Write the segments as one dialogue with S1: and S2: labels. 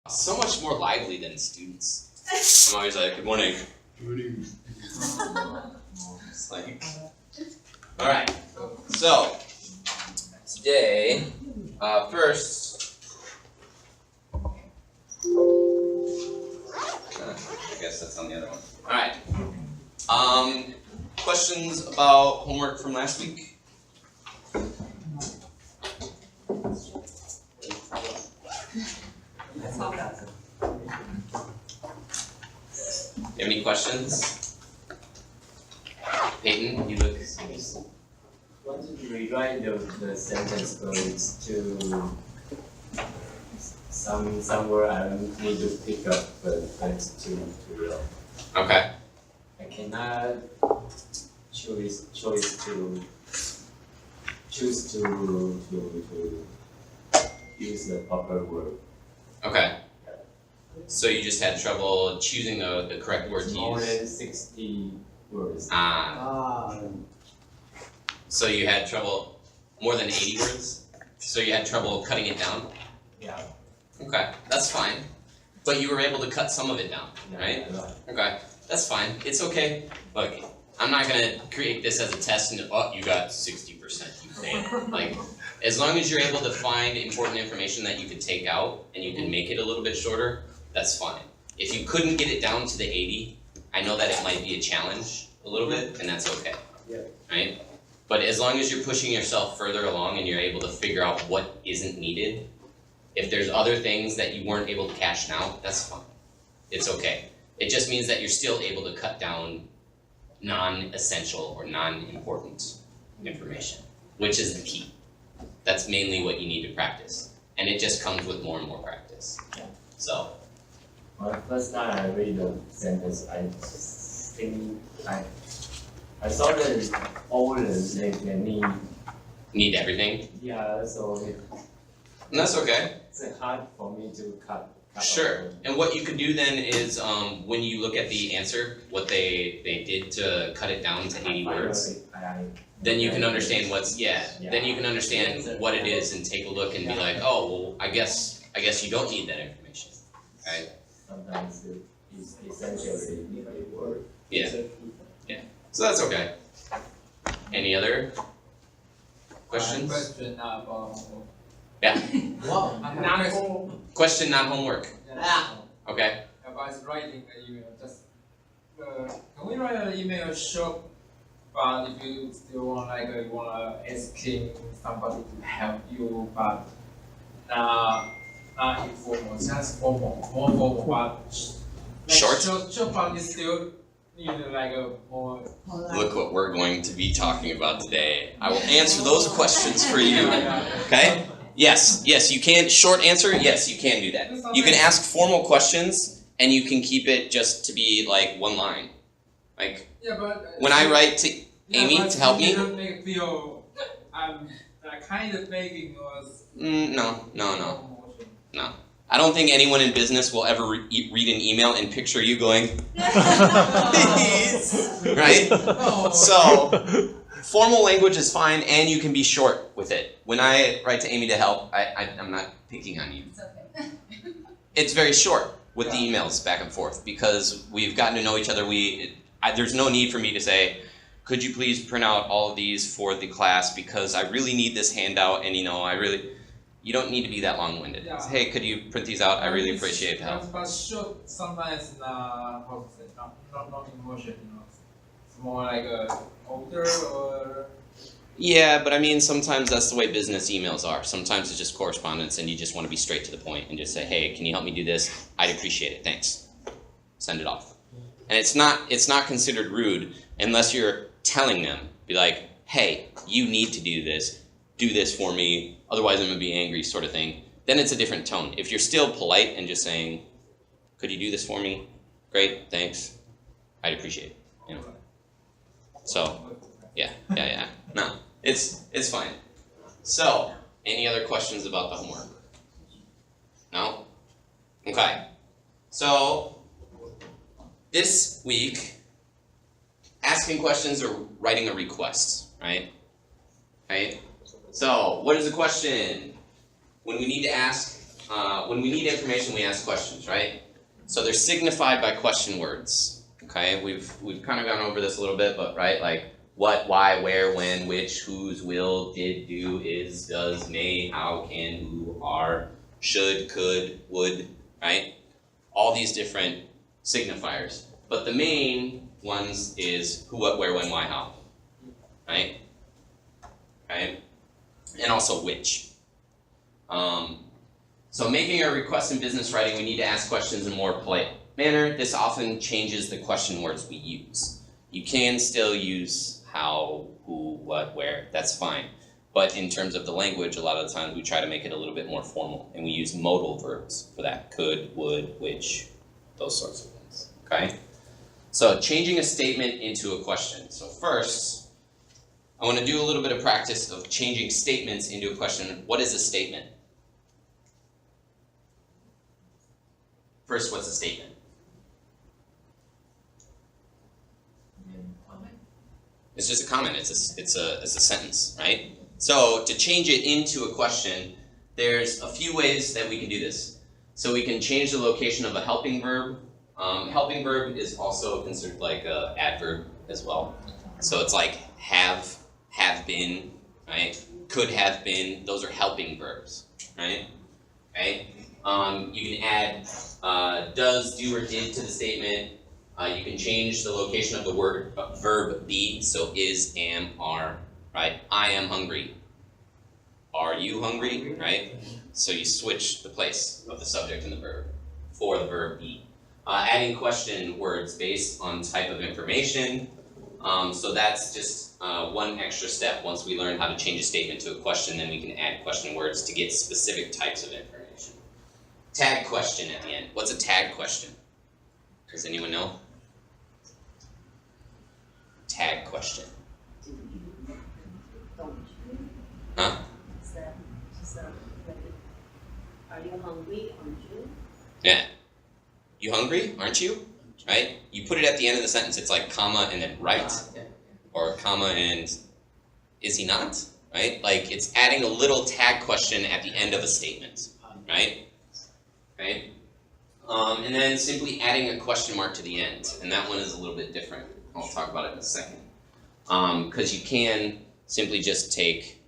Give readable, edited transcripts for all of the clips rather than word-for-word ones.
S1: So much more lively than students. I'm always like, good morning. Good morning. It's like, all right. So today, first, I guess that's on the other one. All right. Questions about homework from last week? You have any questions? Peyton, you look.
S2: Want to rewrite the sentence codes to somewhere I need to pick up, but it's too real.
S1: Okay.
S2: I cannot choose to use the proper word.
S1: Okay. So you just had trouble choosing the correct word to
S2: More
S1: use.
S2: than 60 words.
S1: So you had trouble more than 80 words? So you had trouble cutting it down?
S2: Yeah.
S1: Okay, that's fine. But you were able to cut some of it down, right? Okay, that's fine. It's okay. Look, I'm not gonna create this as a test and you got 60%, you failed. Like, as long as you're able to find important information that you could take out and you can make it a little bit shorter, that's fine. If you couldn't get it down to the 80, I know that it might be a challenge a little bit, and that's okay.
S2: Yeah.
S1: Right? But as long as you're pushing yourself further along and you're able to figure out what isn't needed, if there's other things that you weren't able to cash now, that's fine. It's okay. It just means that you're still able to cut down non-essential or non-important information, which is the key. That's mainly what you need to practice. And it just comes with more and more practice.
S2: Yeah.
S1: So.
S2: Well, first time I read the sentence, I just think I saw that all they
S1: Need everything?
S2: Yeah, so
S1: And that's okay.
S2: it's hard for me to cut
S1: Sure. And what you could do then is when you look at the answer, what they did to cut it down to 80 words, then you can understand then you can understand what it is and take a look and be like, oh, well, I guess you don't need that information. Right?
S2: Sometimes it's essentially a word.
S1: Yeah. Yeah. So that's okay. Any other questions?
S3: Question about
S1: Yeah.
S3: wow.
S1: Question, not homework.
S3: Yeah.
S1: Okay.
S3: About writing an email, just can we write an email short? But if you still want you wanna asking somebody to help you, but not informal, just formal, more formal, but
S1: Short?
S3: Short, but you still need a more.
S1: Look what we're going to be talking about today. I will answer those questions for you. Okay? Yes, you can. Short answer, yes, you can do that. You can ask formal questions, and you can keep it just to be like one line. Like,
S3: Yeah, but
S1: when I write to Amy to help me.
S3: You don't make it feel I'm kind of making was.
S1: No. I don't think anyone in business will ever read an email and picture you going, please, right?
S3: No.
S1: So, formal language is fine, and you can be short with it. When I write to Amy to help, I'm not picking on you.
S4: It's okay.
S1: It's very short with the emails back and forth because we've gotten to know each other. There's no need for me to say, could you please print out all of these for the class because I really need this handout, and you don't need to be that long-winded.
S3: Yeah.
S1: Hey, could you print these out? I really appreciate the help.
S3: But short sometimes how to say not emotion, It's more like older or.
S1: Yeah, but I mean, sometimes that's the way business emails are. Sometimes it's just correspondence, and you just want to be straight to the point and just say, hey, can you help me do this? I'd appreciate it. Thanks. Send it off. And it's not considered rude unless you're telling them, be like, hey, you need to do this for me, otherwise I'm going to be angry, sort of thing. Then it's a different tone. If you're still polite and just saying, could you do this for me? Great, thanks. I'd appreciate it. So, yeah. No, it's fine. So, any other questions about the homework? No? Okay. So, this week, asking questions or writing a request, right? Right? So, what is the question? When we need to ask when we need information, we ask questions, right? So they're signified by question words. Okay, we've kind of gone over this a little bit, but right, like what, why, where, when, which, whose, will, did, do, is, does, may, how, can, who, are, should, could, would, right? All these different signifiers. But the main ones is who, what, where, when, why, how, right? Right? And also which. So making a request in business writing, we need to ask questions in a more polite manner. This often changes the question words we use. You can still use how, who, what, where, that's fine. But in terms of the language, a lot of the times we try to make it a little bit more formal, and we use modal verbs for that. Could, would, which, those sorts of things, okay? So changing a statement into a question. So first, I want to do a little bit of practice of changing statements into a question. What is a statement? First, what's a statement? It's just a comment. It's a sentence, right? So to change it into a question, there's a few ways that we can do this. So we can change the location of a helping verb. Helping verb is also considered like an adverb as well. So it's like have been, right? Could have been. Those are helping verbs, right? Okay. You can add does, do, or did to the statement. You can change the location of the word verb be, so is, am, are, right? I am hungry. Are you hungry, right? So you switch the place of the subject and the verb for the verb be. Adding question words based on type of information. So that's just one extra step. Once we learn how to change a statement to a question, then we can add question words to get specific types of information. Tag question at the end. What's a tag question? Does anyone know? Tag question. Huh?
S4: Are you hungry, aren't you?
S1: Yeah. You hungry, aren't you? Right? You put it at the end of the sentence. It's like comma and then right. Or comma and is he not? Right? Like it's adding a little tag question at the end of a statement. Right? Right? And then simply adding a question mark to the end. And that one is a little bit different. I'll talk about it in a second. Because you can simply just take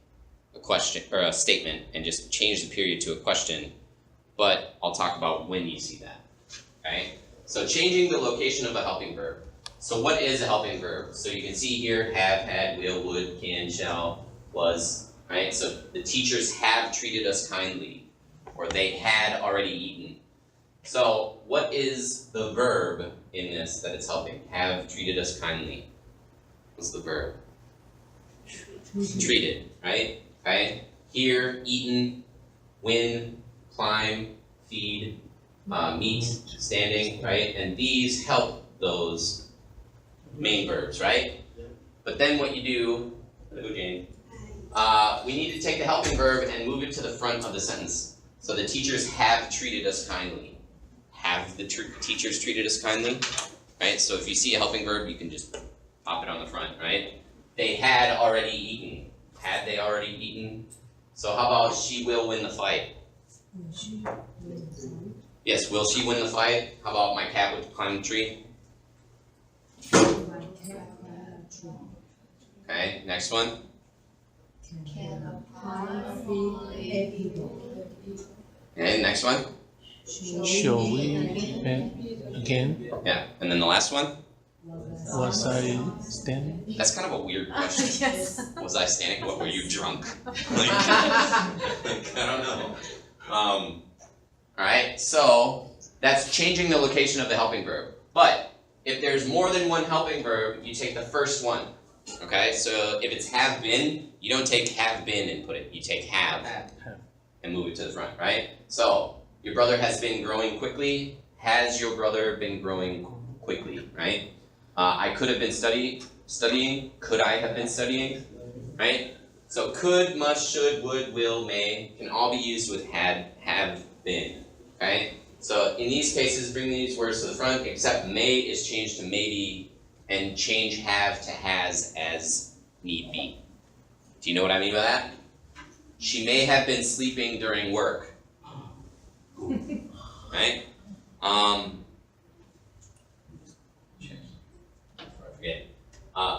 S1: a question or a statement and just change the period to a question. But I'll talk about when you see that. Okay? So changing the location of a helping verb. So what is a helping verb? So you can see here have, had, will, would, can, shall, was. Right? So the teachers have treated us kindly. Or they had already eaten. So what is the verb in this that it's helping? Have treated us kindly. What's the verb? Treated, right? Okay. Here, eaten, win, climb, feed, meet, standing, right? And these help those main verbs, right? But then what you do, hello Jane, we need to take the helping verb and move it to the front of the sentence. So the teachers have treated us kindly. Have the teachers treated us kindly? Right? So if you see a helping verb, you can just pop it on the front, right? They had already eaten. Had they already eaten? So how about she will win the fight? Yes, will she win the fight? How about my cat would climb the tree? Okay, next one. Okay, next one.
S5: Shall we again?
S1: Yeah, and then the last one.
S5: Was I standing?
S1: That's kind of a weird question.
S4: Yes.
S1: Was I standing? What, were you drunk? I don't know. Alright, so that's changing the location of the helping verb. But if there's more than one helping verb, you take the first one. Okay, so if it's have been, you don't take have been and put it. You take have and move it to the front, right? So your brother has been growing quickly. Has your brother been growing quickly, right? I could have been studying. Could I have been studying, right? So could, must, should, would, will, may can all be used with had, have been, okay? So in these cases, bring these words to the front, except may is changed to maybe, and change have to has as need be. Do you know what I mean by that? She may have been sleeping during work. Right? I forget.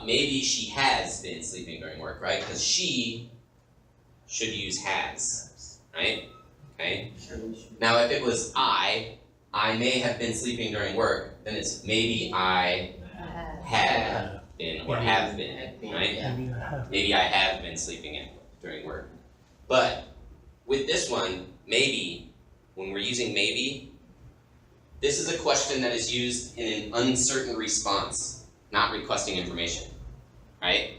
S1: Maybe she has been sleeping during work, right? Because she should use has, right? Okay. Now, if it was I may have been sleeping during work, then it's maybe I have been or have been, right?
S5: Maybe I have.
S1: Maybe I have been sleeping during work. But with this one, maybe, when we're using maybe, this is a question that is used in an uncertain response, not requesting information, right?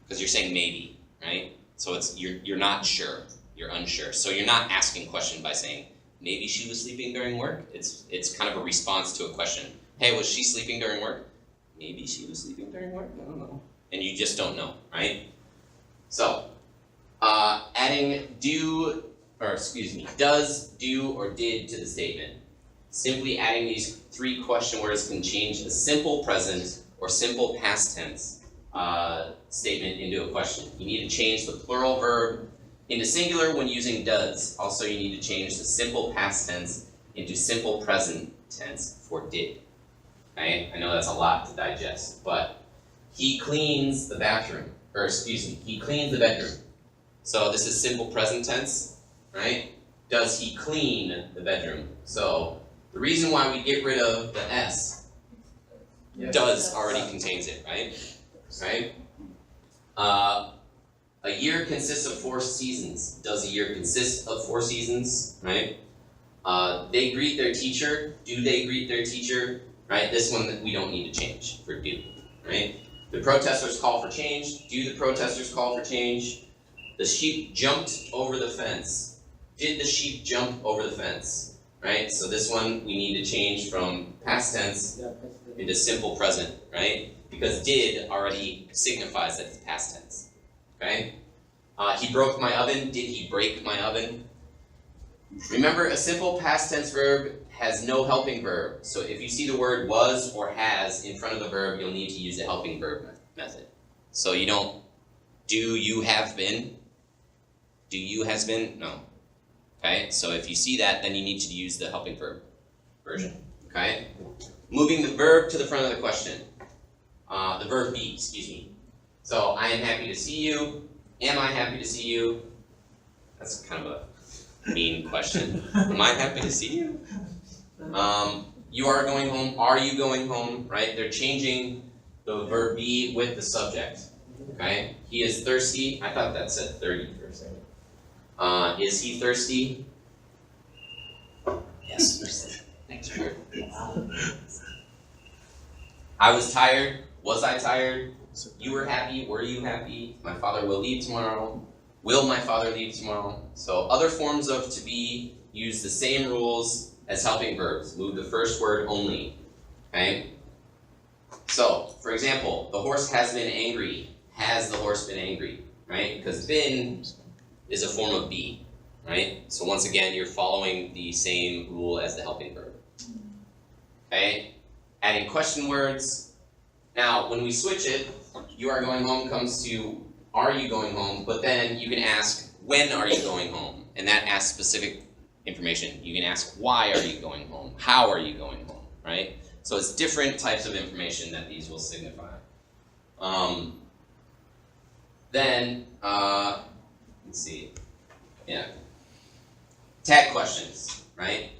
S1: Because you're saying maybe, right? So it's you're not sure, you're unsure. So you're not asking a question by saying, maybe she was sleeping during work. It's kind of a response to a question. Hey, was she sleeping during work? Maybe she was sleeping during work, I don't know. And you just don't know, right? So, adding does, do, or did to the statement. Simply adding these 3 question words can change a simple present or simple past tense statement into a question. You need to change the plural verb into singular when using does. Also, you need to change the simple past tense into simple present tense for did. Okay? I know that's a lot to digest, but he cleans the bathroom, he cleans the bedroom. So this is simple present tense, right? Does he clean the bedroom? So the reason why we get rid of the S, does already contains it, right? Right? A year consists of 4 seasons. Does a year consist of 4 seasons? Right? They greet their teacher. Do they greet their teacher? Right? This one that we don't need to change for do. Right? The protesters call for change. Do the protesters call for change? The sheep jumped over the fence. Did the sheep jump over the fence? Right? So this one we need to change from past tense into simple present, right? Because did already signifies that it's past tense. Okay? He broke my oven. Did he break my oven? Remember, a simple past tense verb has no helping verb. So if you see the word was or has in front of the verb, you'll need to use the helping verb method. So you don't do you have been? Do you has been? No. Okay? So if you see that, then you need to use the helping verb version. Okay? Moving the verb to the front of the question. The verb be, excuse me. So I am happy to see you. Am I happy to see you? That's kind of a mean question. Am I happy to see you? You are going home. Are you going home? Right? They're changing the verb be with the subject. Okay? He is thirsty. I thought that said 30 for a second. Is he thirsty? Yes. Thanks, Jared. I was tired. Was I tired? You were happy. Were you happy? My father will leave tomorrow. Will my father leave tomorrow? So other forms of to be use the same rules as helping verbs. Move the first word only. Okay? So, for example, the horse has been angry. Has the horse been angry? Right? Because been is a form of be. Right? So once again, you're following the same rule as the helping verb. Okay? Adding question words. Now, when we switch it, you are going home comes to are you going home, but then you can ask when are you going home, and that asks specific information. You can ask why are you going home, how are you going home, right? So it's different types of information that these will signify. Let's see, tag questions, right?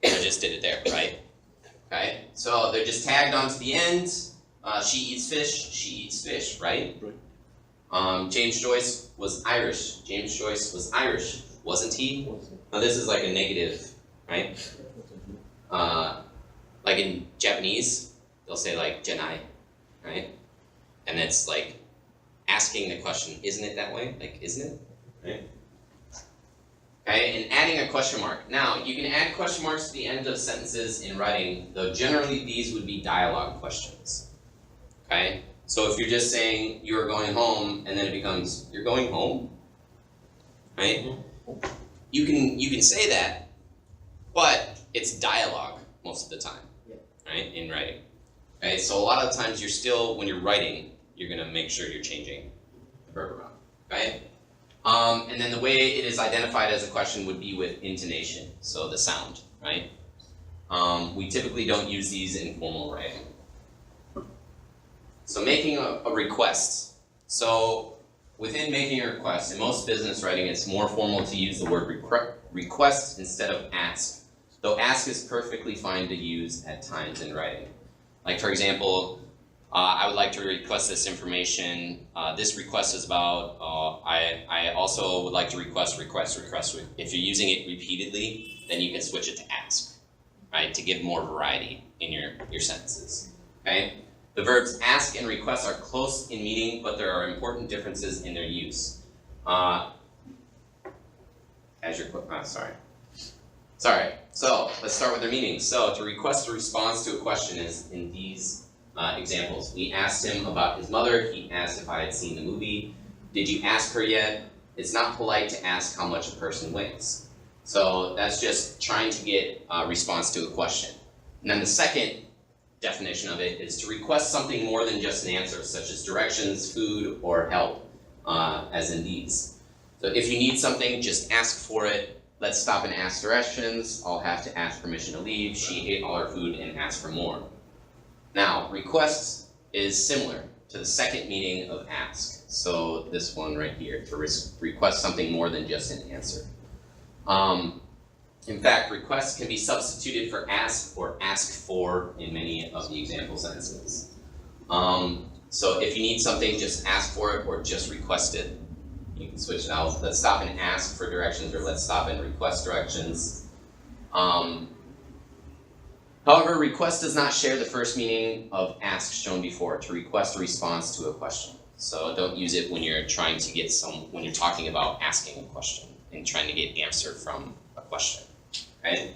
S1: I just did it there, right? Okay, so they're just tagged onto the end. She eats fish, right? James Joyce was Irish. James Joyce was Irish, wasn't he? Now this is like a negative, right? Like in Japanese, they'll say like janai, right? And it's like asking the question, isn't it that way? Like, isn't it? Right? Okay, and adding a question mark. Now, you can add question marks to the end of sentences in writing, though generally these would be dialogue questions. Okay? So if you're just saying you're going home and then it becomes you're going home, right? You can say that, but it's dialogue most of the time, right? In writing. Okay? So a lot of times you're still, when you're writing, you're gonna make sure you're changing the verb around. Okay? And then the way it is identified as a question would be with intonation, so the sound, right? We typically don't use these in formal writing. So making a request. So within making a request, in most business writing, it's more formal to use the word request instead of ask. Though ask is perfectly fine to use at times in writing. Like for example, I would like to request this information. This request is about, I also would like to request. If you're using it repeatedly, then you can switch it to ask, right? To give more variety in your sentences, okay? The verbs ask and request are close in meaning, but there are important differences in their use. So let's start with their meanings. So to request a response to a question is in these examples. We asked him about his mother. He asked if I had seen the movie. Did you ask her yet? It's not polite to ask how much a person weighs. So that's just trying to get a response to a question. And then the second definition of it is to request something more than just an answer, such as directions, food, or help, as in these. So if you need something, just ask for it. Let's stop and ask directions. I'll have to ask permission to leave. She ate all her food and asked for more. Now, request is similar to the second meaning of ask. So this one right here, to request something more than just an answer. In fact, request can be substituted for ask or ask for in many of the example sentences. So if you need something, just ask for it or just request it. You can switch it out. Let's stop and ask for directions, or let's stop and request directions. However, request does not share the first meaning of ask shown before, to request a response to a question. So don't use it when you're trying to get when you're talking about asking a question and trying to get answer from a question, right?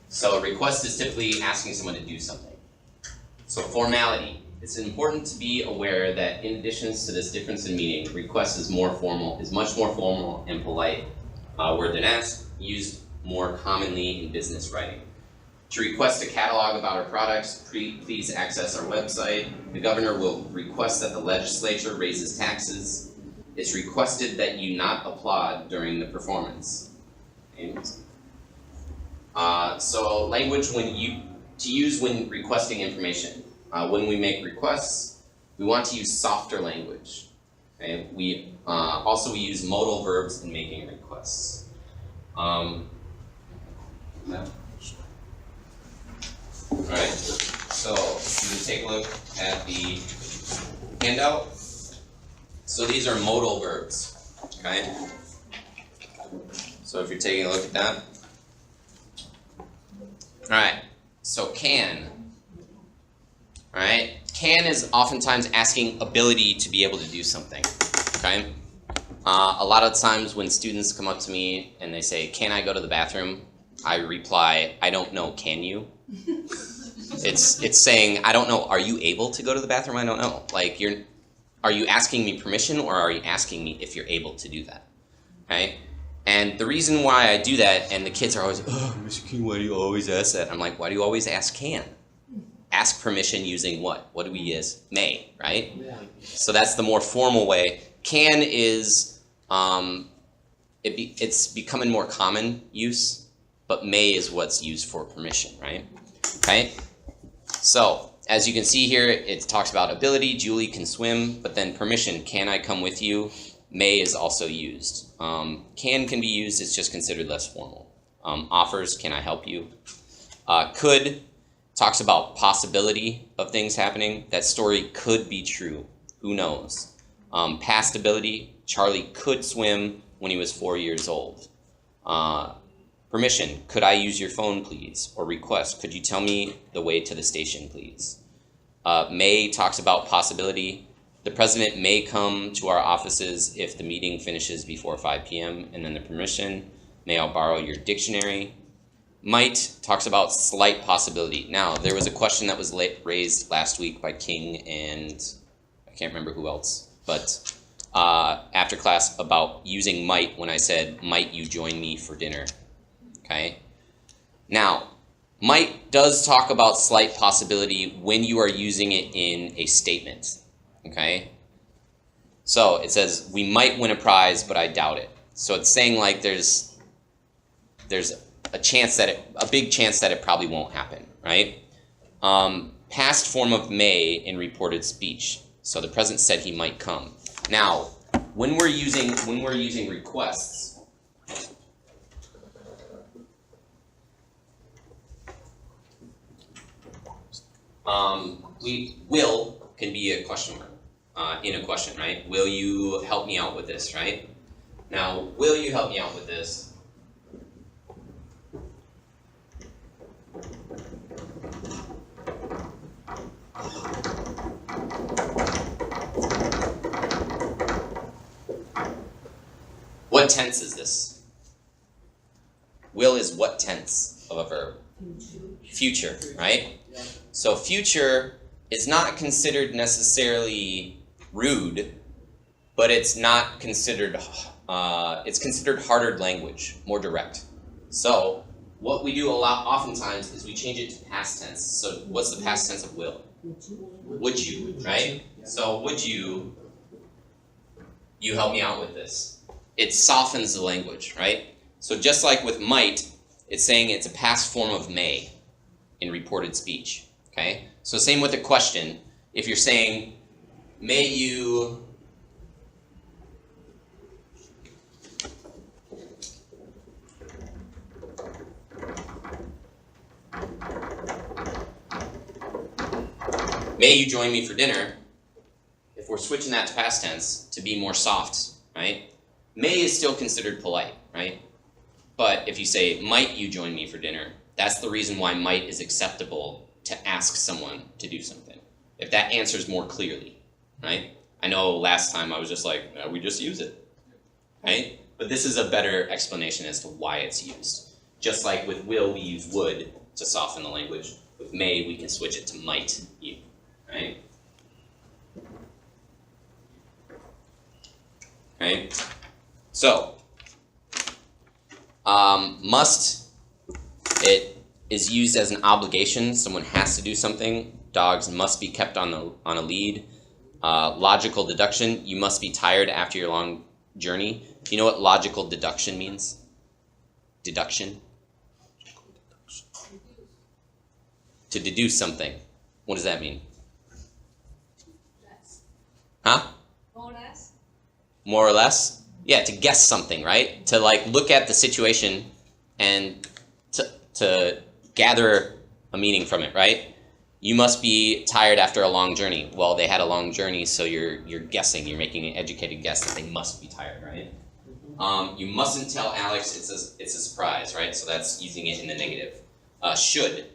S1: So a request is typically asking someone to do something. So formality. It's important to be aware that in addition to this difference in meaning, request is much more formal and polite word than ask, used more commonly in business writing. To request a catalog about our products, please access our website. The governor will request that the legislature raises taxes. It's requested that you not applaud during the performance. And, so language to use when requesting information. When we make requests, we want to use softer language. Okay? We use modal verbs in making requests. Alright, so you can take a look at the handout. So these are modal verbs, okay? So if you're taking a look at that. Alright, so can. Alright, can is oftentimes asking ability to be able to do something, okay? A lot of times when students come up to me and they say, can I go to the bathroom? I reply, I don't know, can you? It's saying, I don't know, are you able to go to the bathroom? I don't know. Like, are you asking me permission, or are you asking me if you're able to do that? Okay? And the reason why I do that, and the kids are always, oh, Mr. King, why do you always ask that? I'm like, why do you always ask can? Ask permission using what? What do we use? May, right? Yeah. So that's the more formal way. Can is, it's becoming more common use, but may is what's used for permission, right? Okay? So, as you can see here, it talks about ability, Julie can swim, but then permission, can I come with you? May is also used. Can be used, it's just considered less formal. Offers, can I help you? Could talks about possibility of things happening. That story could be true, who knows? Past ability, Charlie could swim when he was 4 years old. Permission, could I use your phone, please? Or request, could you tell me the way to the station, please? May talks about possibility. The president may come to our offices if the meeting finishes before 5 p.m. And then the permission, may I borrow your dictionary? Might talks about slight possibility. Now, there was a question that was raised last week by King and I can't remember who else, but after class about using might when I said, might you join me for dinner? Okay. Now, might does talk about slight possibility when you are using it in a statement. Okay. So it says, we might win a prize, but I doubt it. So it's saying like there's a chance that a big chance that it probably won't happen, right? Past form of may in reported speech. So the president said he might come. Now, when we're using requests, we will can be a question mark in a question, right? Will you help me out with this, right? Now, will you help me out with this? What tense is this? Will is what tense of a verb? Future, right? So future is not considered necessarily rude, but it's not considered, it's considered harder language, more direct. So what we do oftentimes is we change it to past tense. So what's the past tense of will? Would you, right? So would you help me out with this? It softens the language, right? So just like with might, it's saying it's a past form of may in reported speech, okay? So same with a question. If you're saying, may you join me for dinner? If we're switching that to past tense to be more soft, right? May is still considered polite, right? But if you say, might you join me for dinner? That's the reason why might is acceptable to ask someone to do something. If that answers more clearly, right? I know last time I was just like, we just use it, right? But this is a better explanation as to why it's used. Just like with will, we use would to soften the language. With may, we can switch it to might you, right? Right? So, must, it is used as an obligation. Someone has to do something. Dogs must be kept on a lead. Logical deduction, you must be tired after your long journey. Do you know what logical deduction means? Deduction? To deduce something. What does that mean? Huh?
S4: More or less.
S1: More or less? Yeah, to guess something, right? To like look at the situation and to gather a meaning from it, right? You must be tired after a long journey. Well, they had a long journey, so you're guessing. You're making an educated guess that they must be tired, right? You mustn't tell Alex it's a surprise, right? So that's using it in the negative. Should.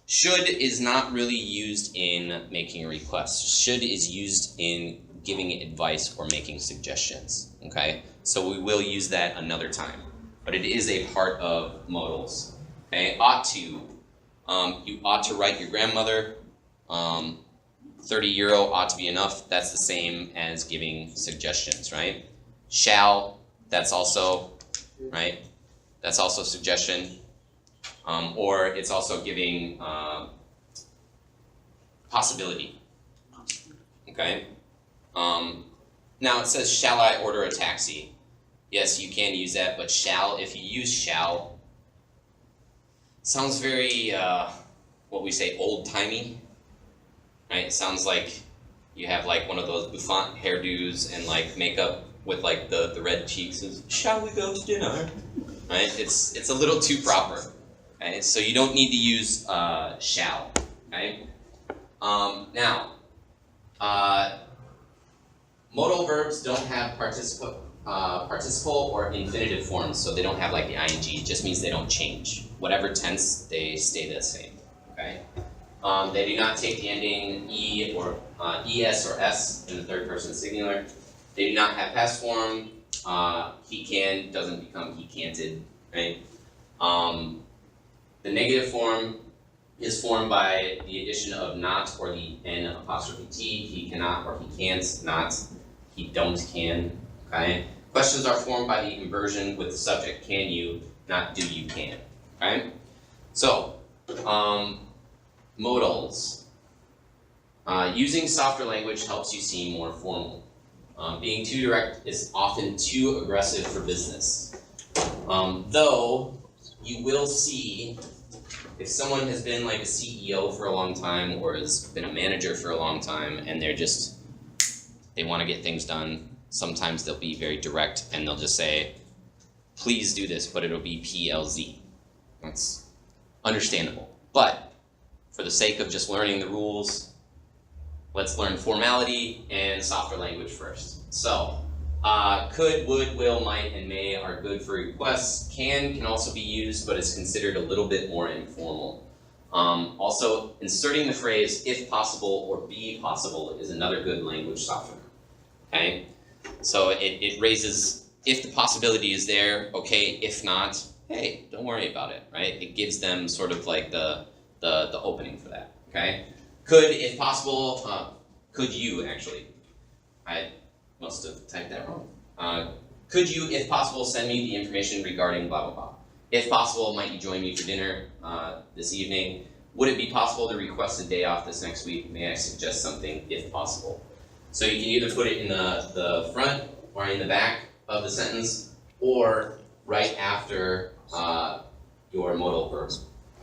S1: Should is not really used in making a request. Should is used in giving advice or making suggestions, okay? So we will use that another time. But it is a part of modals, okay? Ought to. You ought to write your grandmother. 30 euro ought to be enough. That's the same as giving suggestions, right? Shall, that's also, right? That's also suggestion. Or it's also giving possibility, okay? Now it says, shall I order a taxi? Yes, you can use that, but shall, if you use shall, sounds very, what we say, old-timey, right? It sounds like you have like one of those bouffant hairdos and like makeup with like the red cheeks. And, shall we go to dinner? Right? It's a little too proper. Okay? So you don't need to use shall. Okay? Now, modal verbs don't have participle or infinitive forms, so they don't have like the ing. It just means they don't change. Whatever tense, they stay the same. Okay. They do not take the ending e or es or s in the third person singular. They do not have past form. He can doesn't become he canted. Right. The negative form is formed by the addition of not or the n apostrophe t. He cannot or he can't. Not. He don't can. Okay. Questions are formed by the inversion with the subject can you, not do you can. Okay. So, modals. Using softer language helps you seem more formal. Being too direct is often too aggressive for business. Though you will see if someone has been like a CEO for a long time or has been a manager for a long time and they want to get things done, sometimes they'll be very direct and they'll just say, please do this, but it'll be PLZ. That's understandable. But for the sake of just learning the rules, let's learn formality and softer language first. So, could, would, will, might, and may are good for requests. Can also be used, but is considered a little bit more informal. Also, inserting the phrase if possible or be possible is another good language softener. Okay? So it raises, if the possibility is there, okay, if not, hey, don't worry about it, right? It gives them sort of like the opening for that, okay? Could, if possible, could you actually? I must have typed that wrong. Could you, if possible, send me the information regarding blah, blah, blah? If possible, might you join me for dinner this evening? Would it be possible to request a day off this next week? May I suggest something, if possible? So you can either put it in the front or in the back of the sentence, or right after your modal verb,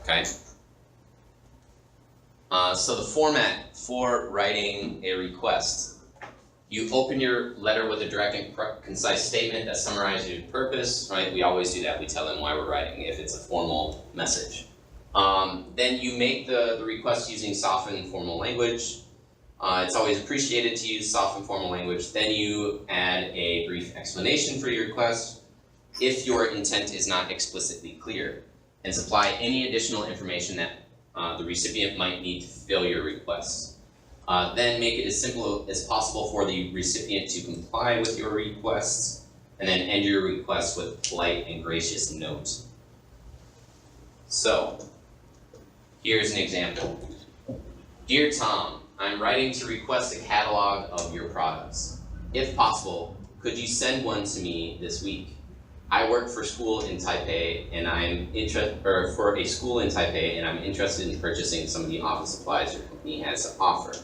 S1: okay? So the format for writing a request. You open your letter with a direct and concise statement that summarizes your purpose, right? We always do that. We tell them why we're writing if it's a formal message. Then you make the request using softened formal language. It's always appreciated to use softened formal language. Then you add a brief explanation for your request if your intent is not explicitly clear, and supply any additional information that the recipient might need to fill your request. Then make it as simple as possible for the recipient to comply with your requests, and then end your request with a polite and gracious note. So, here's an example. Dear Tom, I'm writing to request a catalog of your products. If possible, could you send one to me this week? I work for school in Taipei, and for a school in Taipei, and I'm interested in purchasing some of the office supplies your company has to offer.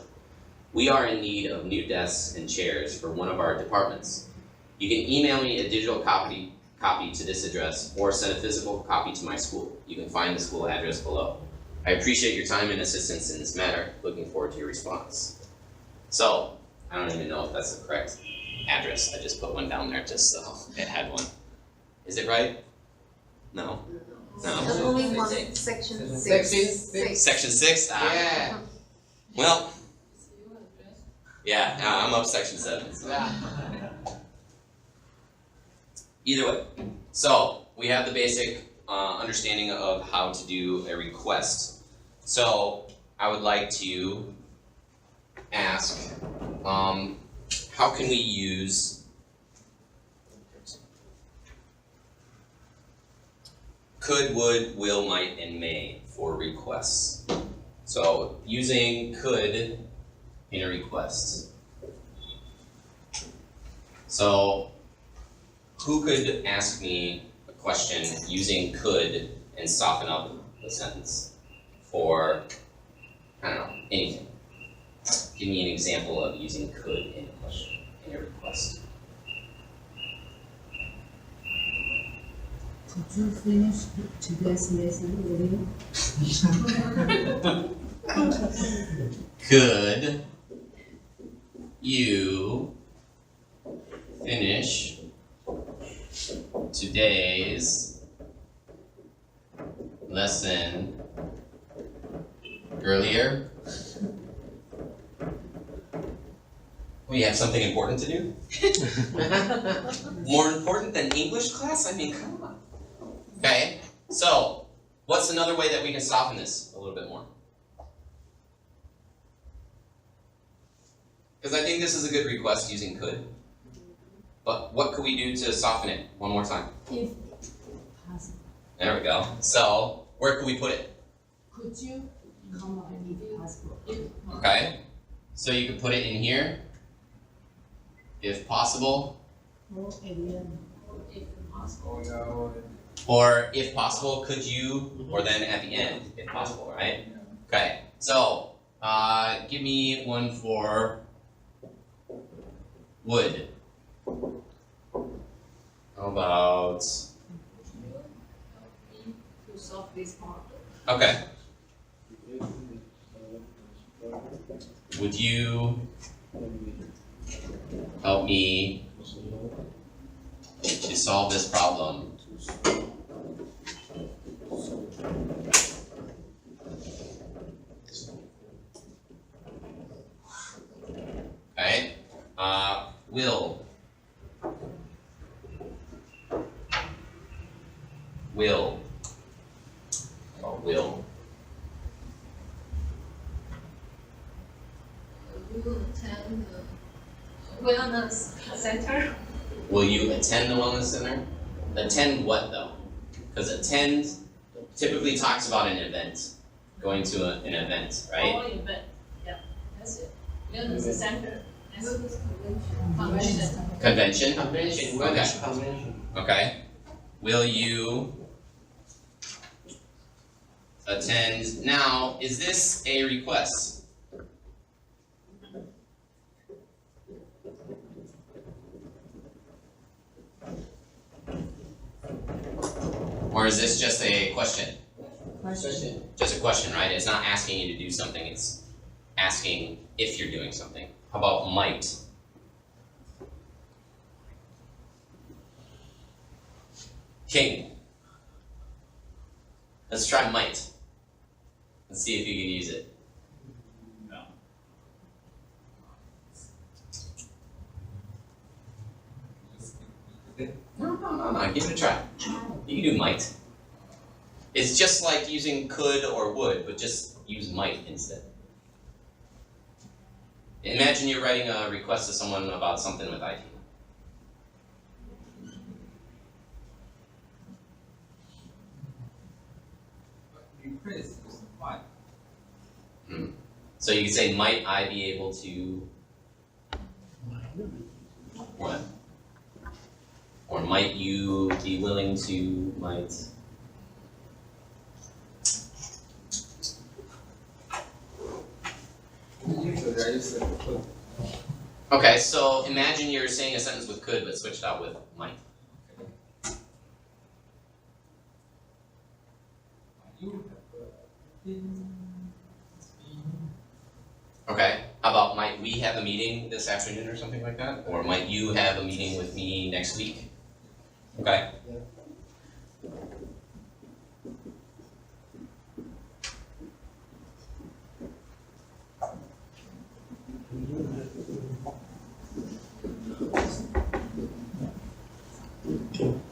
S1: We are in need of new desks and chairs for one of our departments. You can email me a digital copy to this address, or send a physical copy to my school. You can find the school address below. I appreciate your time and assistance in this matter. Looking forward to your response. So, I don't even know if that's the correct address. I just put one down there just so it had one. Is it right? No? No?
S6: Only one, section 6.
S1: Section 6? Ah.
S3: Yeah.
S1: Well, yeah, I'm up section 7. So.
S3: Yeah.
S1: Either way. So, we have the basic understanding of how to do a request. So, I would like to ask, how can we use could, would, will, might, and may for requests? So, using could in a request. So, who could ask me a question using could and soften up the sentence for, I don't know, anything? Give me an example of using could in a question, in a request.
S6: Could you finish today's lesson early?
S1: Could you finish today's lesson earlier? We have something important to do? More important than English class? I mean, come on. Okay, so what's another way that we can soften this a little bit more? Because I think this is a good request using could. But what could we do to soften it? One more time.
S6: If possible.
S1: There we go. So, where could we put it?
S6: Could you come on if possible?
S1: Okay. So you could put it in here, if possible.
S6: Or at the end. If possible.
S3: Oh, no.
S1: Or if possible, could you? Or then at the end, if possible, right? Okay. So, give me one for Would. How about?
S4: To solve this problem.
S1: Okay. Would you help me to solve this problem? Okay. Will. Will. Or will.
S4: You attend the wellness center.
S1: Will you attend the wellness center? Attend what though? Because attend typically talks about an event, going to an event, right?
S4: Or event, yeah, that's it. Wellness center, wellness convention.
S1: Convention?
S2: Convention,
S1: Okay.
S2: wellness convention.
S1: Okay. Will you attend? Now, is this a request? Or is this just a question?
S6: Question.
S1: Just a question, right? It's not asking you to do something, it's asking if you're doing something. How about might? King. Let's try might. Let's see if you can use it. No, give it a try. You can do might. It's just like using could or would, but just use might instead. Imagine you're writing a request to someone about something with IT.
S3: Request is fine.
S1: So you could say, might I be able to what? Or might you be willing to, might.
S3: Usually I use the could.
S1: Okay, so imagine you're saying a sentence with could, but switched out with might.
S3: You have
S1: Okay, how about might we have a meeting this afternoon or something like that? Or might you have a meeting with me next week? Okay.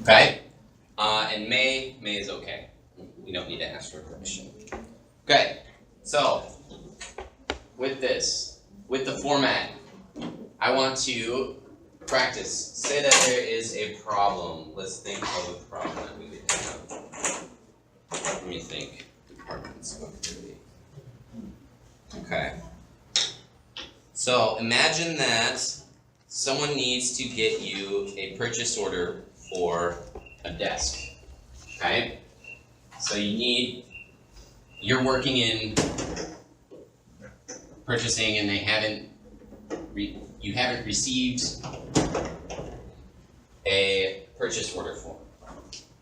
S1: Okay, and May is okay. We don't need to ask for permission. Okay, so with this, with the format, I want to practice. Say that there is a problem. Let's think of a problem that we could have. Let me think. Departments. Okay. So imagine that someone needs to get you a purchase order for a desk. Okay? So you're working in purchasing and you haven't received a purchase order form.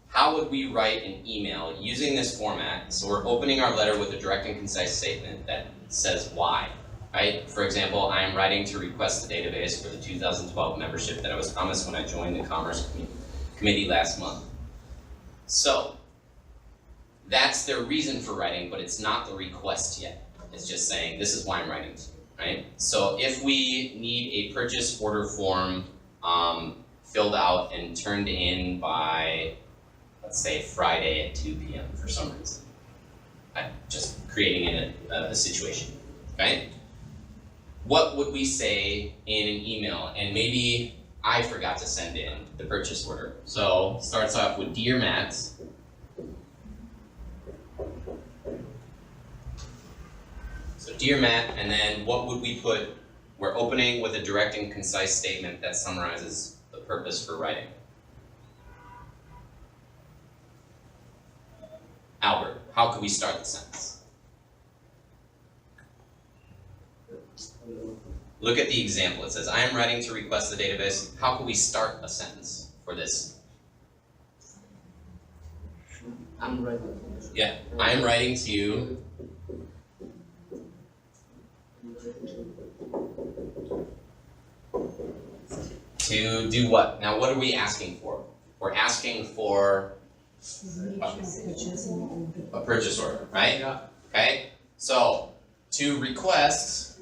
S1: How would we write an email using this format? So we're opening our letter with a direct and concise statement that says why, right? For example, I am writing to request the database for the 2012 membership that I was promised when I joined the Commerce Committee last month. So that's their reason for writing, but it's not the request yet. It's just saying, this is why I'm writing to you, right? So if we need a purchase order form filled out and turned in by, let's say, Friday at 2 p.m. for some reason, I'm just creating a situation, okay? What would we say in an email? And maybe I forgot to send in the purchase order. So starts off with, Dear Matt, so Dear Matt, and then what would we put? We're opening with a direct and concise statement that summarizes the purpose for writing. Albert, how could we start the sentence? look at the example. It says, I am writing to request the database. How can we start a sentence for this?
S2: I'm ready.
S1: Yeah, I am writing to do what? Now what are we asking for? We're asking for
S6: purchasing order.
S1: a purchase order, right?
S3: Yeah.
S1: Okay, so to request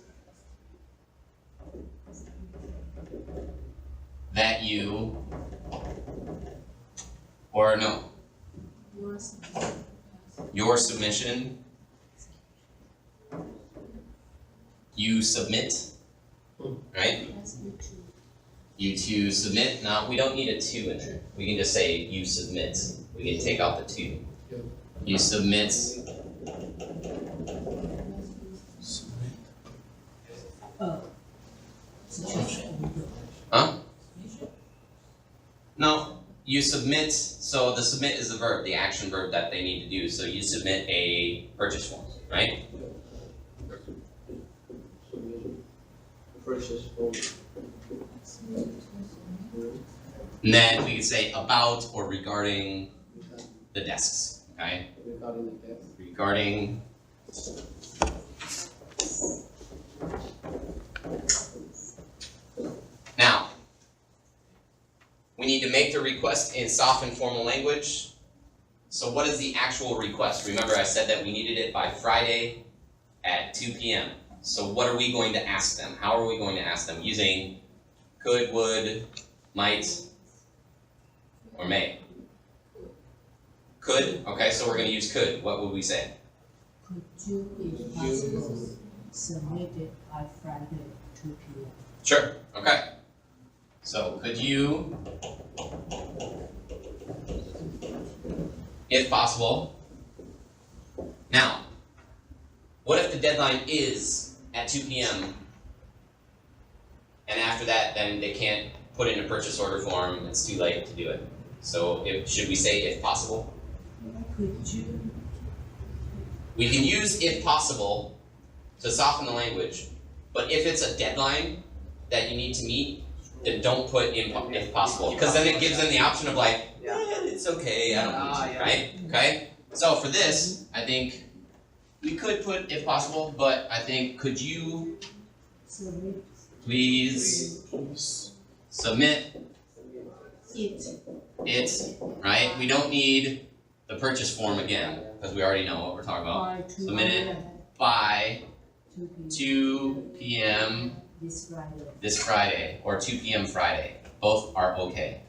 S1: that you, or no, your submission, you submit, right? You to submit. Now we don't need a to in there. We can just say you submit. We can take out the to. You submit
S6: Purchase order.
S1: Huh? No, you submit, so the submit is the verb, the action verb that they need to do. So you submit a purchase form, right?
S7: Purchase form.
S1: And then we could say about or regarding the desks, okay?
S7: Regarding the desk.
S1: Regarding now, we need to make the request in soft and formal language. So what is the actual request? Remember I said that we needed it by Friday at 2 p.m. So what are we going to ask them? How are we going to ask them? Using could, would, might, or may? Could, okay, so we're going to use could. What would we say?
S6: Could you, if possible, submit it by Friday, 2 p.m.
S1: Sure, okay. So could you, if possible, now, what if the deadline is at 2 p.m. and after that then they can't put in a purchase order form, it's too late to do it. So should we say if possible?
S6: Could you,
S1: We can use if possible to soften the language, but if it's a deadline that you need to meet, then don't put if possible, because then it gives them the option of like, it's okay, I don't need to, right? Okay? So for this, I think we could put if possible, but I think could you
S6: submit
S1: please submit
S6: it
S1: right? We don't need the purchase form again, because we already know what we're talking about.
S6: by 2
S1: Submit it
S6: p.m.
S1: by
S6: 2 p.m.
S1: 2 p.m.
S6: this Friday.
S1: this Friday, or 2 p.m. Friday. Both are okay.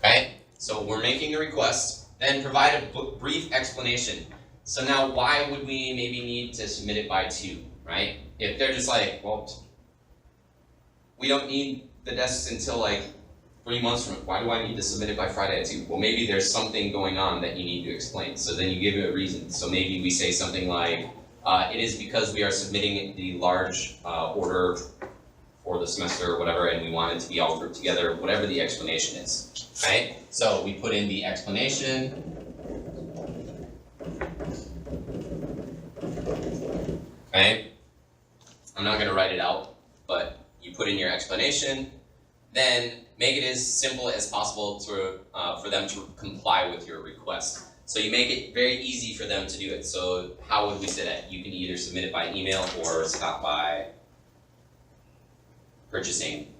S1: Okay, so we're making the request, then provide a brief explanation. So now why would we maybe need to submit it by 2, right? If they're just like, well, we don't need the desks until like 3 months from, why do I need to submit it by Friday at 2? Well, maybe there's something going on that you need to explain. So then you give it a reason. So maybe we say something like, it is because we are submitting the large order for the semester or whatever, and we want it to be all grouped together, whatever the explanation is, right? So we put in the explanation. Okay? I'm not gonna write it out, but you put in your explanation, then make it as simple as possible to, for them to comply with your request. So you make it very easy for them to do it. So how would we say that? You can either submit it by email or stop by purchasing.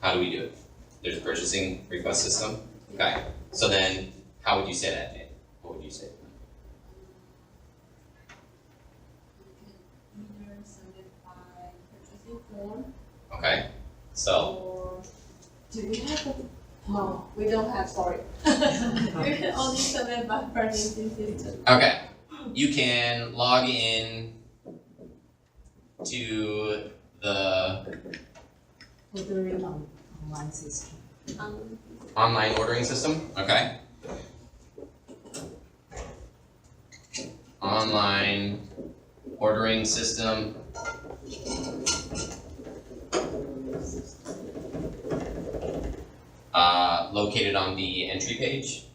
S1: How do we do it? There's a purchasing request system. Okay. So then how would you say that, Dave? What would you say?
S4: Either send it by purchasing form
S1: Okay. So
S4: or do we have a, no, we don't have, sorry. We can only send it by purchasing system.
S1: okay. You can log in to the
S6: Ordering on online system.
S1: online ordering system. Okay. Online ordering system. Located on the entry page.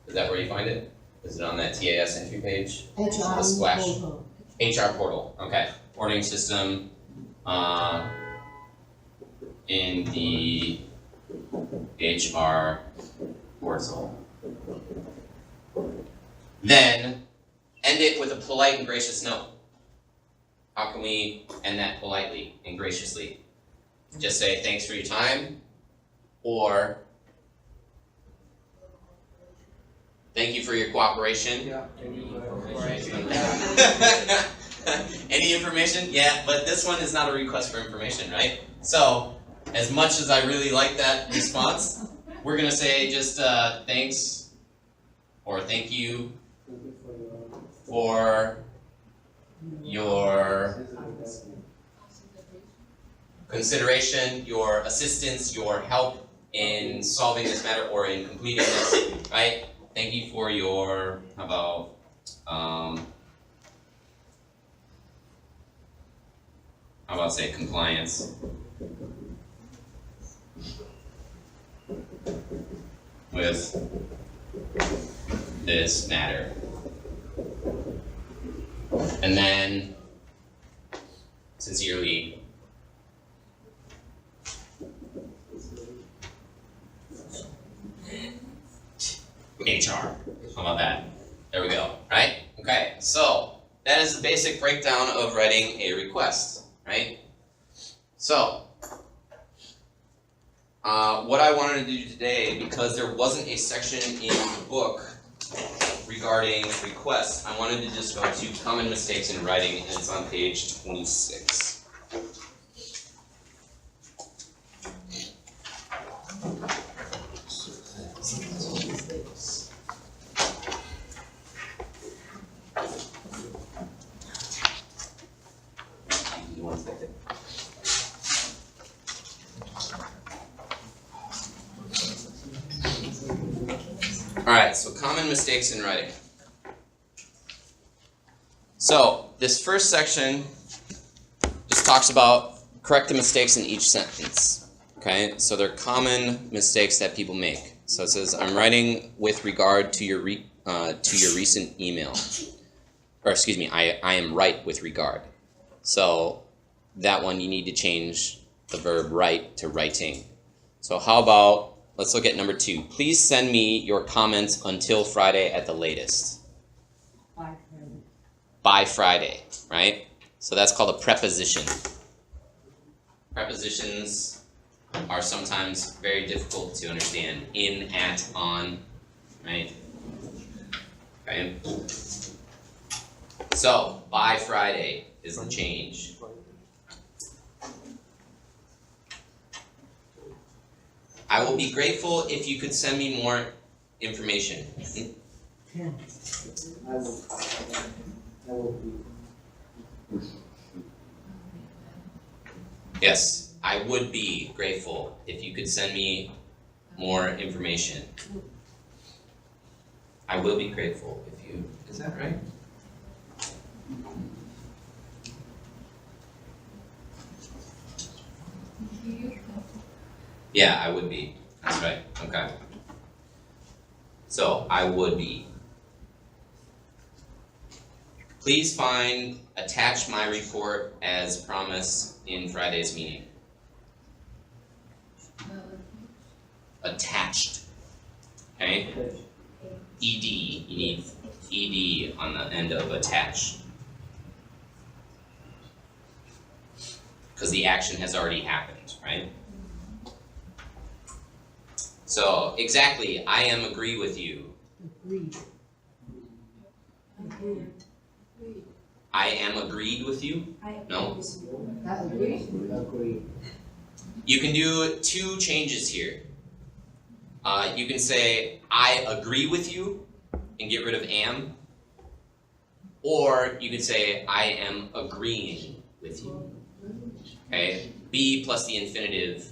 S1: Is that where you find it? Is it on that TAS entry page?
S6: HR
S1: The splash.
S6: portal.
S1: HR portal, okay. Ordering system, in the HR portal. Then, end it with a polite and gracious note. How can we end that politely and graciously? Just say, thanks for your time, or thank you for your cooperation.
S3: Yeah.
S1: Any information? Yeah, but this one is not a request for information, right? So, as much as I really like that response, we're gonna say just thanks or thank you for your consideration, your assistance, your help in solving this matter or in completing this, right? Thank you for your, how about say compliance with this matter. And then sincerely HR. How about that? There we go, right? Okay, so that is the basic breakdown of writing a request, right? So, what I wanted to do today, because there wasn't a section in the book regarding requests, I wanted to just go to common mistakes in writing, and it's on page 26. Alright, so common mistakes in writing. So, this first section just talks about correct the mistakes in each sentence. Okay, so they're common mistakes that people make. So it says, I'm writing with regard to your recent email. Or excuse me, I am right with regard. So that one you need to change the verb write to writing. So how about, let's look at number 2. Please send me your comments until Friday at the latest. By Friday, right? So that's called a preposition. Prepositions are sometimes very difficult to understand. In, at, on, right? Okay. So, by Friday is the change. I will be grateful if you could send me more information. Yes, I would be grateful if you could send me more information. I will be grateful if you, is that right? Yeah, I would be. That's right. Okay. So, I would be. Please attach my report as promised in Friday's meeting. Attached. Okay? ED. You need ED on the end of attach. Because the action has already happened, right? So, exactly, I am agree with you.
S6: Agreed.
S1: I am agreed with you? No?
S6: I agree.
S1: You can do 2 changes here. You can say, I agree with you, and get rid of am. Or you could say, I am agreeing with you. Okay? Be plus the infinitive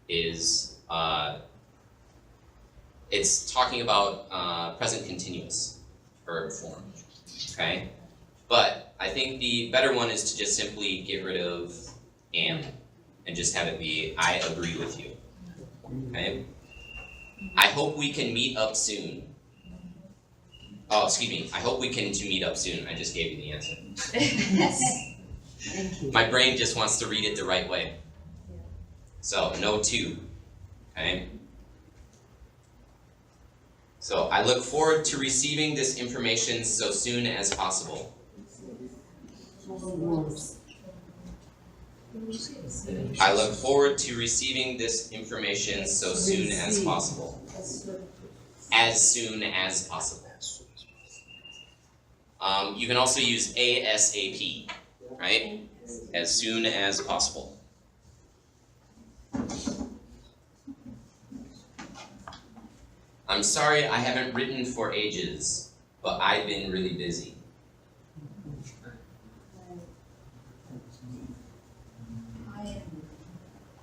S1: is, it's talking about present continuous verb form. Okay? But I think the better one is to just simply get rid of am and just have it be I agree with you. Okay? I hope we can meet up soon. Oh, excuse me. I hope we can meet up soon. I just gave you the answer.
S6: Thank you.
S1: My brain just wants to read it the right way. So, no 2. Okay? So, I look forward to receiving this information so soon as possible.
S6: 4 words.
S1: I look forward to receiving this information so soon as possible. As soon as possible. You can also use ASAP, right? As soon as possible. I'm sorry I haven't written for ages, but I've been really busy.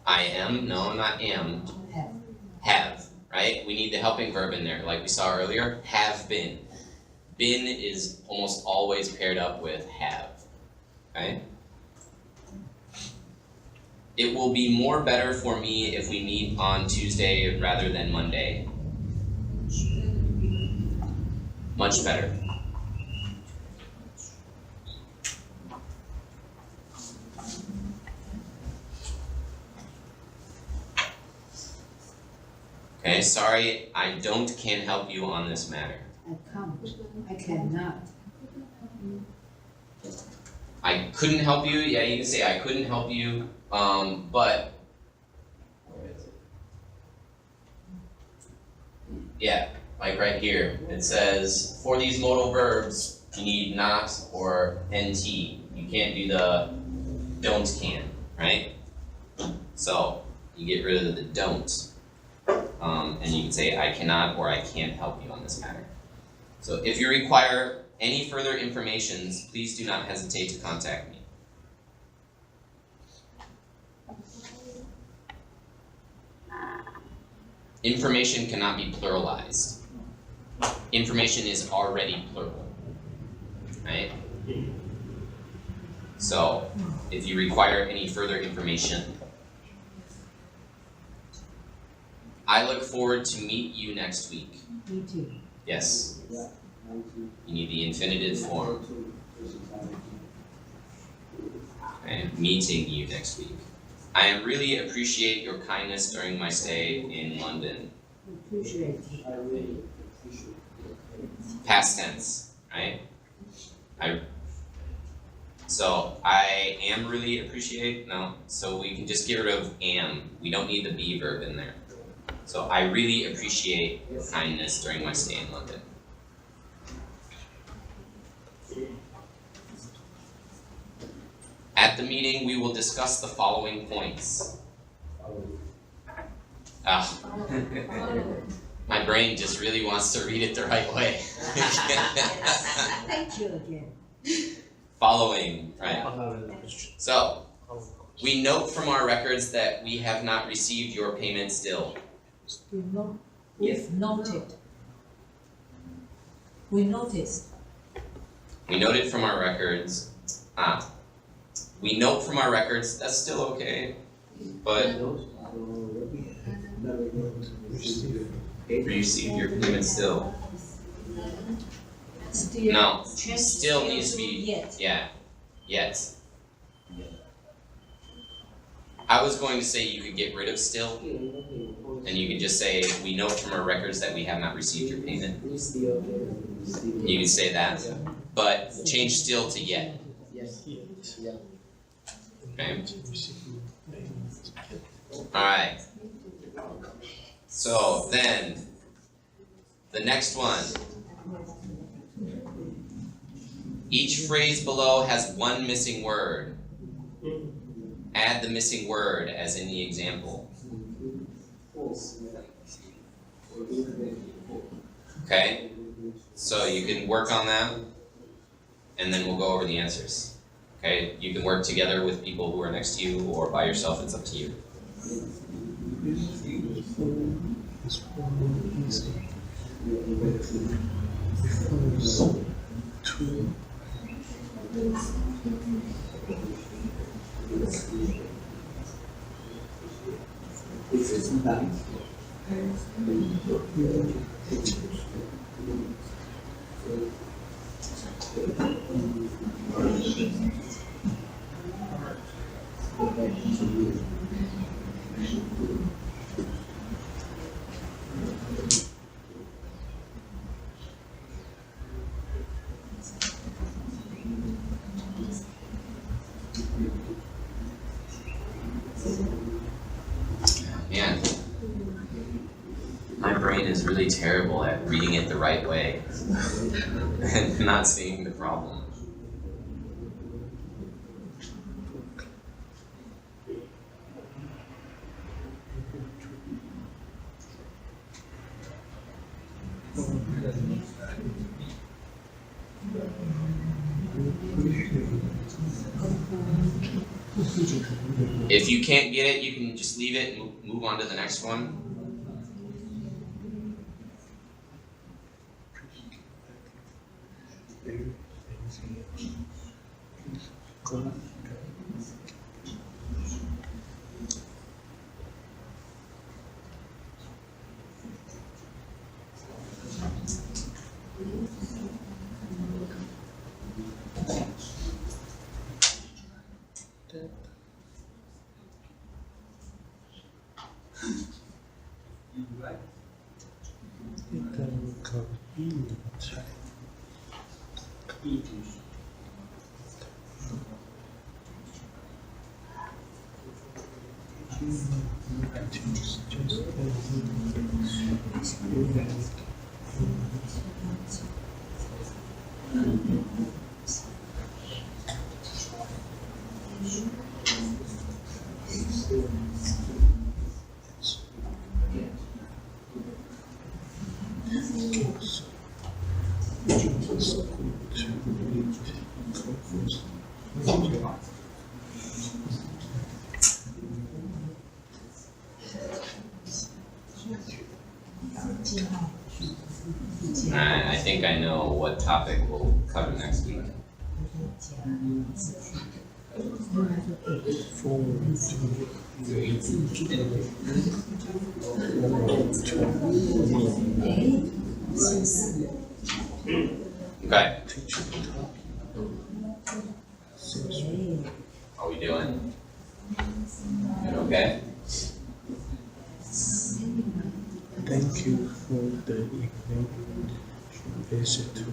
S1: I am? No, not am. Have, right? We need the helping verb in there, like we saw earlier. Have been. Been is almost always paired up with have, okay? It will be more better for me if we meet on Tuesday rather than Monday. Much better. Okay, sorry, I can't help you on this matter.
S6: I can't. I cannot.
S1: I couldn't help you, yeah, you can say I couldn't help you, but where is it? Yeah, like right here, it says for these modal verbs, you need not or nt. You can't do the don't can, right? So you get rid of the don't. And you can say I cannot or I can't help you on this matter. So if you require any further information, please do not hesitate to contact me. Information cannot be pluralized. Information is already plural, right? So if you require any further information, I look forward to meet you next week.
S6: Me too.
S1: Yes. You need the infinitive form. And meeting you next week. I really appreciate your kindness during my stay in London.
S6: Appreciate it.
S1: Past tense, right? So I am really appreciate, no, so we can just get rid of am. We don't need the be verb in there. So I really appreciate your kindness during my stay in London. At the meeting, we will discuss the following points. My brain just really wants to read it the right way.
S6: Thank you again.
S1: Following, right? So, we note from our records that we have not received your payment still.
S6: We've noted. We noticed.
S1: We noted from our records. We note from our records, that's still okay, but received your payment still.
S6: Still.
S1: No, still needs to be,
S6: yet.
S1: yeah, yet. I was going to say you could get rid of still, and you could just say, we note from our records that we have not received your payment. You can say that, but change still to yet. Okay. Alright. So then, the next one. Each phrase below has one missing word. Add the missing word as in the example. Okay? So you can work on that, and then we'll go over the answers. Okay? You can work together with people who are next to you, or by yourself, it's up to you. Man, my brain is really terrible at reading it the right way and not seeing the problem. If you can't get it, you can just leave it and move on to the next one. I think I know what topic we'll cover next week. Okay. How are we doing? Good, okay?
S5: Thank you for the evening visit.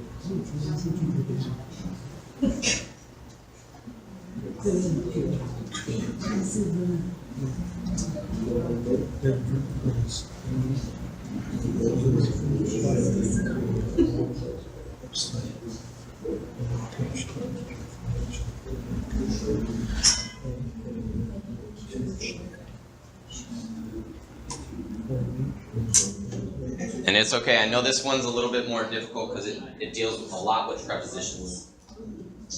S1: And it's okay, I know this one's a little bit more difficult because it deals a lot with prepositions.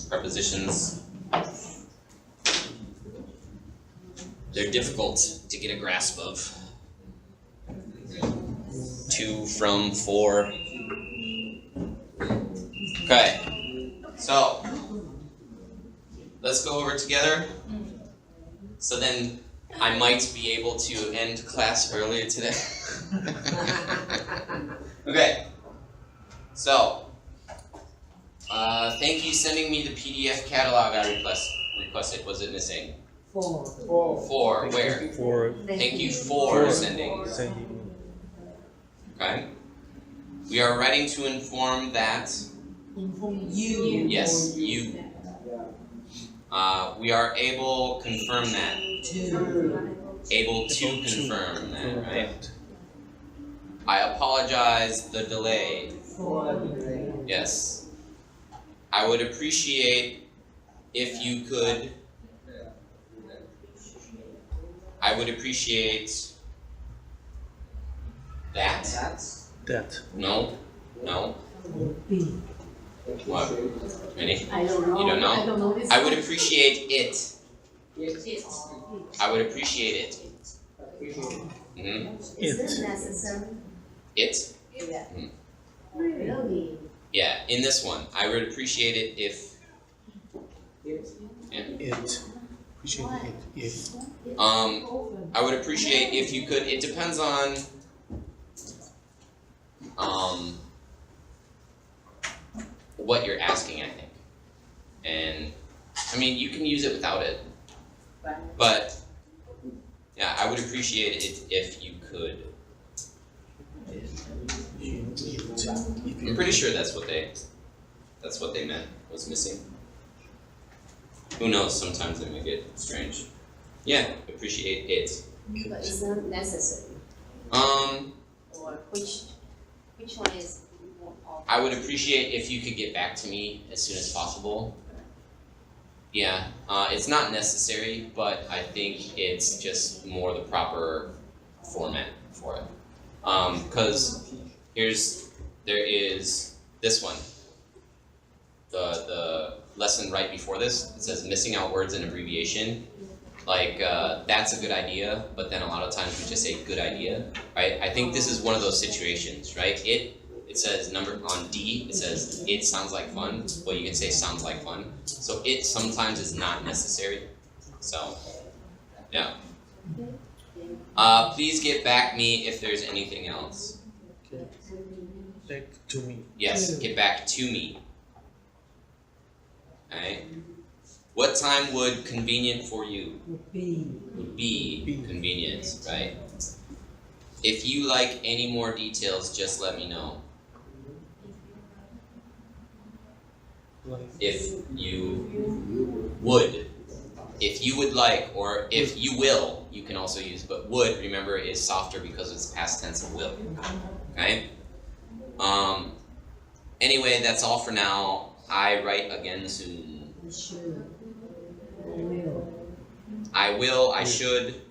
S1: Prepositions, they're difficult to get a grasp of. To, from, for. Okay, so let's go over it together. So then I might be able to end class earlier today. Okay, so thank you sending me the PDF catalog I requested. Was it missing?
S6: 4.
S1: 4, where?
S5: For
S1: Thank you for sending. Okay. We are writing to inform that.
S6: Inform you.
S1: Yes, you. We are able confirm that. Able to confirm that, right? I apologize the delay. Yes. I would appreciate if you could. I would appreciate that.
S5: that.
S1: No. What? Ready?
S4: I don't know.
S1: You don't know?
S4: I don't know this.
S1: I would appreciate it. I would appreciate it. Mm-hmm.
S5: It.
S4: necessary.
S1: It?
S4: Yeah.
S1: Mm.
S4: Really?
S1: Yeah, in this one, I would appreciate it if. Yeah.
S5: It. Appreciate it if.
S1: I would appreciate if you could. It depends on. what you're asking, I think. And I mean, you can use it without it, but yeah, I would appreciate it if you could. I'm pretty sure that's what they meant, was missing. Who knows, sometimes they make it strange. Yeah, appreciate it.
S7: But it's not necessary. Or which one is more of?
S1: I would appreciate if you could get back to me as soon as possible. Yeah, it's not necessary, but I think it's just more the proper format for it. Because there is this one. The lesson right before this, it says missing out words and abbreviation. Like, that's a good idea, but then a lot of times we just say good idea, right? I think this is one of those situations, right? It says on D, it says it sounds like fun. Well, you can say sounds like fun. So it sometimes is not necessary. So, yeah. Please get back me if there's anything else.
S5: Back to me.
S1: Yes, get back to me. Alright. What time would convenient for you?
S6: Would be.
S1: Would be convenient, right? If you like any more details, just let me know. If you would. If you would like, or if you will, you can also use, but would, remember, is softer because it's past tense of will. Okay? Anyway, that's all for now. I write again soon.
S6: I should. Will.
S1: I will, I should.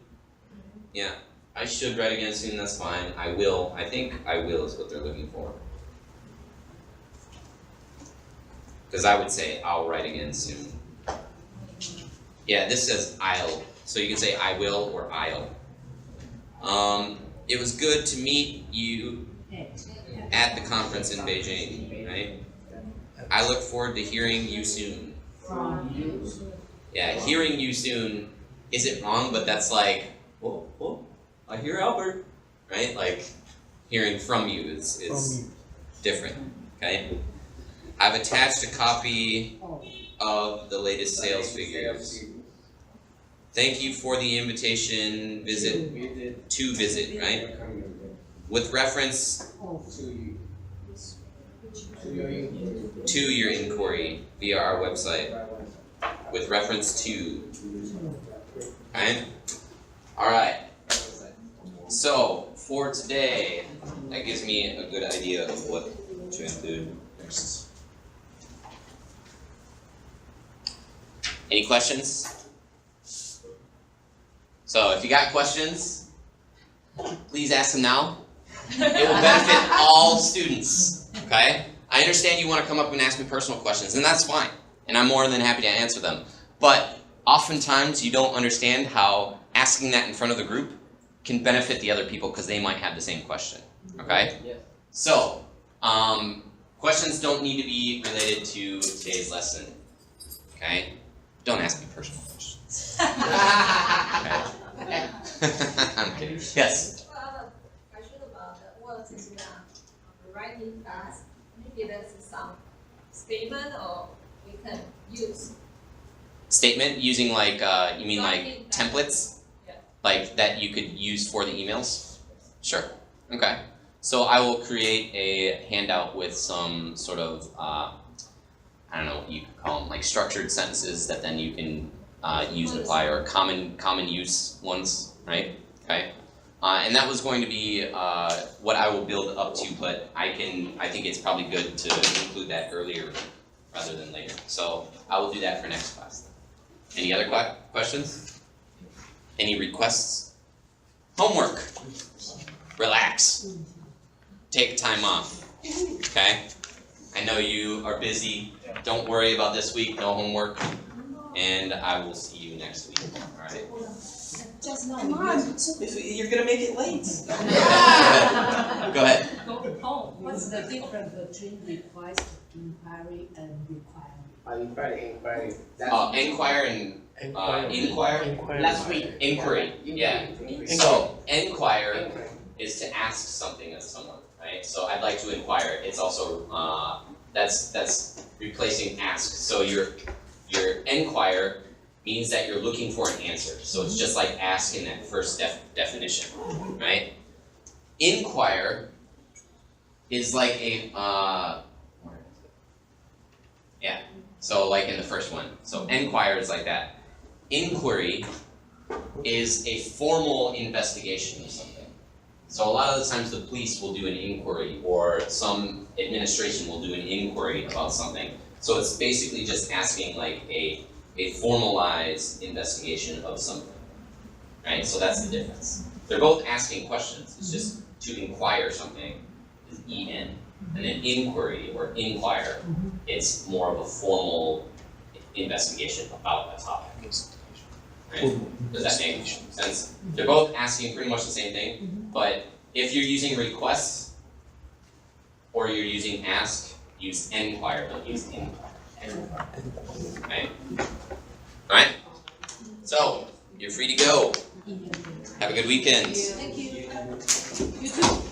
S1: Yeah, I should write again soon, that's fine. I will, I think I will is what they're looking for. Because I would say I'll write again soon. Yeah, this says I'll, so you can say I will or I'll. It was good to meet you at the conference in Beijing, right? I look forward to hearing you soon.
S6: From you.
S1: Yeah, hearing you soon isn't wrong, but that's like, whoa, I hear Albert, right? Like, hearing from you is different, okay? I've attached a copy of the latest sales figures. Thank you for the invitation to visit, right? With reference to your inquiry via our website. With reference to, right? Alright. So, for today, that gives me a good idea of what to include next. Any questions? So if you got questions, please ask them now. It will benefit all students, okay? I understand you want to come up and ask me personal questions, and that's fine. And I'm more than happy to answer them. But oftentimes you don't understand how asking that in front of the group can benefit the other people because they might have the same question, okay?
S2: Yes.
S1: So, questions don't need to be related to today's lesson, okay? Don't ask me personal questions. Okay. I'm kidding. Yes?
S4: Well, I have a question about the words in the writing class. Maybe there's some statement or we can use.
S1: Statement using like, you mean like
S4: Something
S1: templates?
S4: Yeah.
S1: Like that you could use for the emails? Sure. Okay. So I will create a handout with some sort of, I don't know what you could call them, like structured sentences that then you can use and apply, or common use ones, right? Okay. And that was going to be what I will build up to, but I think it's probably good to include that earlier rather than later. So I will do that for next class. Any other questions? Any requests? Homework. Relax. Take time off. Okay? I know you are busy. Don't worry about this week, no homework. And I will see you next week. Alright?
S6: Just now.
S1: Come on. You're gonna make it late. Go ahead.
S6: What's the difference between request, inquiry, and requirement?
S2: Inquiry.
S1: Inquire and inquire.
S2: Last week.
S1: Inquiry. Yeah. So inquire is to ask something of someone, right? So I'd like to inquire. It's also That's replacing ask. So your inquire means that you're looking for an answer. So it's just like ask in that first definition, right? Inquire is like a yeah. So like in the first one. So inquire is like that. Inquiry is a formal investigation of something. So a lot of the times the police will do an inquiry, or some administration will do an inquiry about something. So it's basically just asking like a formalized investigation of something, right? So that's the difference. They're both asking questions. It's just to inquire something is EN, and then inquiry or inquire, it's more of a formal investigation about a topic. Right? Does that make sense? They're both asking pretty much the same thing, but if you're using requests or you're using ask, use inquire, don't use inquire. Right? Alright? So, you're free to go. Have a good weekend.
S4: Thank you.
S6: You too.